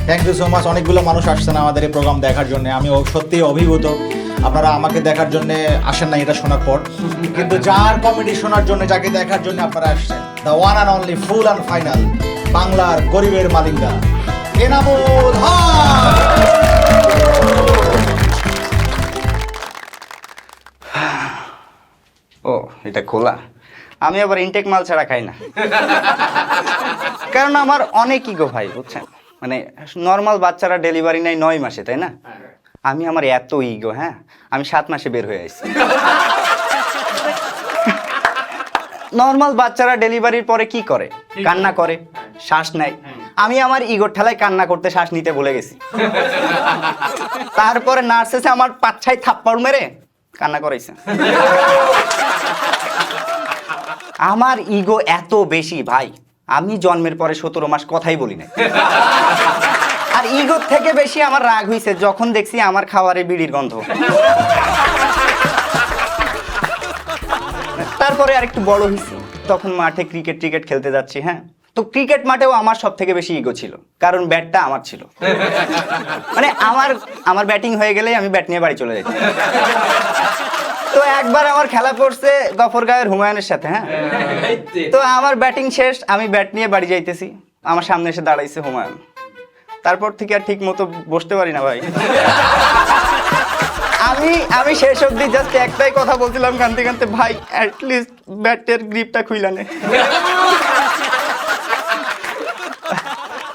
Thank you so much. অনেকগুলো মানুষ আসছেন আমাদের এই প্রোগ্রাম দেখার জন্য, আমি সত্যিই অভিভূত। আপনারা আমাকে দেখার জন্য আসেন না এটা শোনার পর, কিন্তু যার কমেডি শোনার জন্য, যাকে দেখার জন্য আপনারা আসছেন, the one and only full and final বাংলার গরিবের মালিঙ্গা এনামুল হক। ও এটা খোলা, আমি আবার ইনটেক মাল ছাড়া খাই না, কারণ আমার অনেক ইগো ভাই, বুঝছেন? মানে নর্মাল বাচ্চারা ডেলিভারি নেয় 9 মাসে, তাই না? আমি আমার এত ইগো, হ্যাঁ, আমি 7 মাসে বের হয়ে আসছি। নর্মাল বাচ্চারা ডেলিভারির পরে কি করে? কান্না করে, শ্বাস নেয়। আমি আমার ইগোর ঠেলায় কান্না করতে, শ্বাস নিতে ভুলে গেছি। তারপরে নার্স এসে আমার পাচ্ছায় থাপ্পড় মেরে কান্না করাইছে। আমার ইগো এত বেশি ভাই, আমি জন্মের পরে 17 মাস কথাই বলি না। আর ইগোর থেকে বেশি আমার রাগ হইছে যখন দেখছি আমার খাবারে বিড়ির গন্ধ। তারপরে আর একটু বড় হইছি, তখন মাঠে ক্রিকেট খেলতে যাচ্ছি, হ্যাঁ, তো ক্রিকেট মাঠেও আমার সব থেকে বেশি ইগো ছিল, কারণ ব্যাটটা আমার ছিল। মানে আমার ব্যাটিং হয়ে গেলেই আমি ব্যাট নিয়ে বাড়ি চলে যেতাম। তো একবার আমার খেলা পড়ছে গফরগাঁওয়ের হুমায়ুনের সাথে, হ্যাঁ, তো আমার ব্যাটিং শেষ, আমি ব্যাট নিয়ে বাড়ি যাইতেছি, আমার সামনে এসে দাঁড়াইছে হুমায়ুন। তারপর থেকে আর ঠিক মতো বসতে পারি না ভাই। আমি শেষ অবধি জাস্ট একটাই কথা বলছিলাম কানতে কানতে, ভাই অ্যাটলিস্ট ব্যাটের গ্রিপটা খুইলা নে।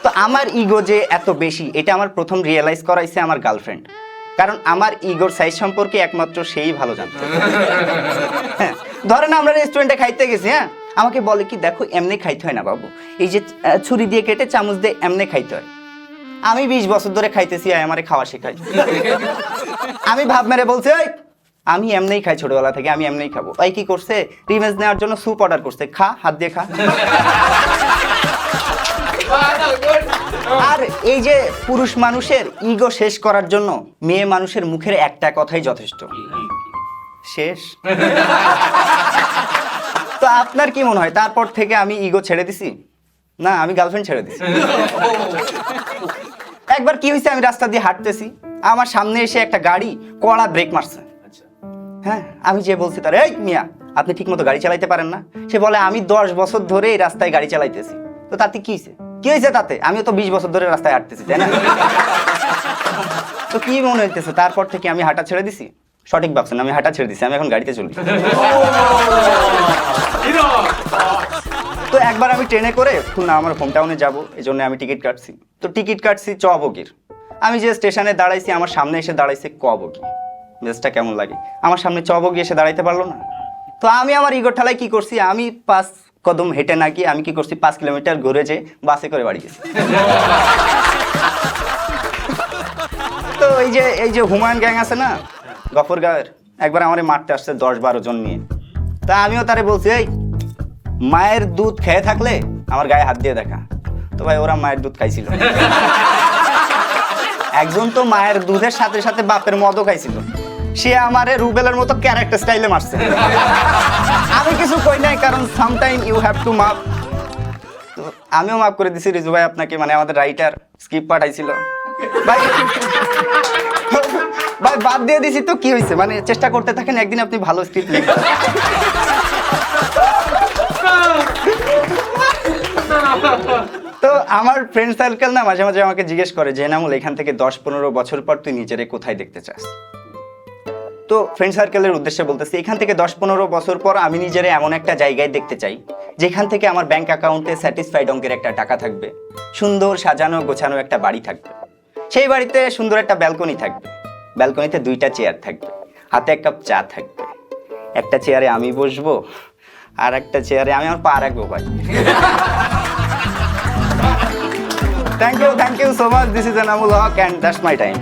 তো আমার ইগো যে এত বেশি, এটা আমার প্রথম রিয়েলাইজ করাইছে আমার গার্লফ্রেন্ড, কারণ আমার ইগোর সাইজ সম্পর্কে একমাত্র সেই ভালো জানতো। হ্যাঁ, ধরেন আমরা রেস্টুরেন্টে খাইতে গেছি, হ্যাঁ, আমাকে বলে কি, দেখো এমনি খাইতে হয় না বাবু, এই যে ছুরি দিয়ে কেটে চামচ দিয়ে এমনি খাইতে হয়। আমি 20 বছর ধরে খাইতেছি, আমারে খাওয়া শেখাই। আমি ভাব মেরে বলছি, ওই আমি এমনিই খাই ছোটবেলা থেকে, আমি এমনিই খাবো। ওই কি করছে, রিভেঞ্জ নেওয়ার জন্য স্যুপ অর্ডার করছে, খা, হাত দিয়ে খা। আর এই যে পুরুষ মানুষের ইগো শেষ করার জন্য মেয়ে মানুষের মুখের একটা কথাই যথেষ্ট, শেষ। তো আপনার কি মনে হয়, তারপর থেকে আমি ইগো ছেড়ে দিছি? না, আমি গার্লফ্রেন্ড ছেড়ে দিছি। একবার কি হয়েছে, আমি রাস্তা দিয়ে হাঁটতেছি, আমার সামনে এসে একটা গাড়ি কড়া ব্রেক মারছে। হ্যাঁ, আমি যে বলছি তার, এই মিয়া আপনি ঠিক মতো গাড়ি চালাইতে পারেন না? সে বলে, আমি 10 বছর ধরে এই রাস্তায় গাড়ি চালাইতেছি। তো তাতে কি হয়েছে তাতে? আমিও তো 20 বছর ধরে রাস্তায় হাঁটতেছি, তাই না? তো কি মনে হইতেছে? তারপর থেকে আমি হাঁটা ছেড়ে দিছি। সঠিক ভাবছেন, আমি হাঁটা ছেড়ে দিছি, আমি এখন গাড়িতে চলি। তো একবার আমি ট্রেনে করে খুলনা আমার হোম টাউনে যাবো, এই জন্য আমি টিকিট কাটছি। তো টিকিট কাটছি চবগির। আমি যে স্টেশনে দাঁড়াইছি, আমার সামনে এসে দাঁড়াইছে কবগি। বেসটা কেমন লাগে? আমার সামনে চবগি এসে দাঁড়াইতে পারলো না। তো আমি আমার ইগোর ঠালায় কি করছি, আমি 5 কদম হেঁটে না গিয়ে আমি কি করছি, 5 কিলোমিটার ঘুরে যে বাসে করে বাড়ি গেছি। তো এই যে হুমায়ুন গ্যাং আছে না গফরগাঁওয়ের, একবার আমারে মারতে আসছে 10-12 জন নিয়ে। তা আমিও তারে বলছি, এই মায়ের দুধ খেয়ে থাকলে আমার গায়ে হাত দিয়ে দেখা। তো ভাই ওরা মায়ের দুধ খাইছিল। একজন তো মায়ের দুধের সাথে সাথে বাপের মদও খাইছিল, সে আমারে রুবেলের মতো ক্যারেক্টার স্টাইলে মারছে। আমি কিছু কই নাই, কারণ সামটাইম ইউ হ্যাভ টু মাপ। তো আমিও মাফ করে দিছি রিজু ভাই আপনাকে, মানে আমাদের রাইটার স্ক্রিপ্ট পাঠাইছিল ভাই। ভাই বাদ দিয়ে দিছি তো কি হয়েছে, মানে চেষ্টা করতে থাকেন, একদিন আপনি ভালো স্ক্রিপ্ট লিখবেন। তো আমার ফ্রেন্ড সার্কেল না মাঝে মাঝে আমাকে জিজ্ঞেস করে যে, এনামুল এখান থেকে 10-15 বছর পর তুই নিজেরে কোথায় দেখতে চাস? তো ফ্রেন্ড সার্কেলের উদ্দেশ্যে বলতেছি, এখান থেকে 10-15 বছর পর আমি নিজেরে এমন একটা জায়গায় দেখতে চাই যেখান থেকে আমার ব্যাংক অ্যাকাউন্টে স্যাটিসফাইড অঙ্কের একটা টাকা থাকবে, সুন্দর সাজানো গোছানো একটা বাড়ি থাকবে, সেই বাড়িতে সুন্দর একটা ব্যালকনি থাকবে, ব্যালকনিতে 2টা চেয়ার থাকবে, হাতে 1 কাপ চা থাকবে, একটা চেয়ারে আমি বসবো আর একটা চেয়ারে আমি আমার পা রাখবো ভাই। Thank you so much. This is Enamul Haq and that's my time.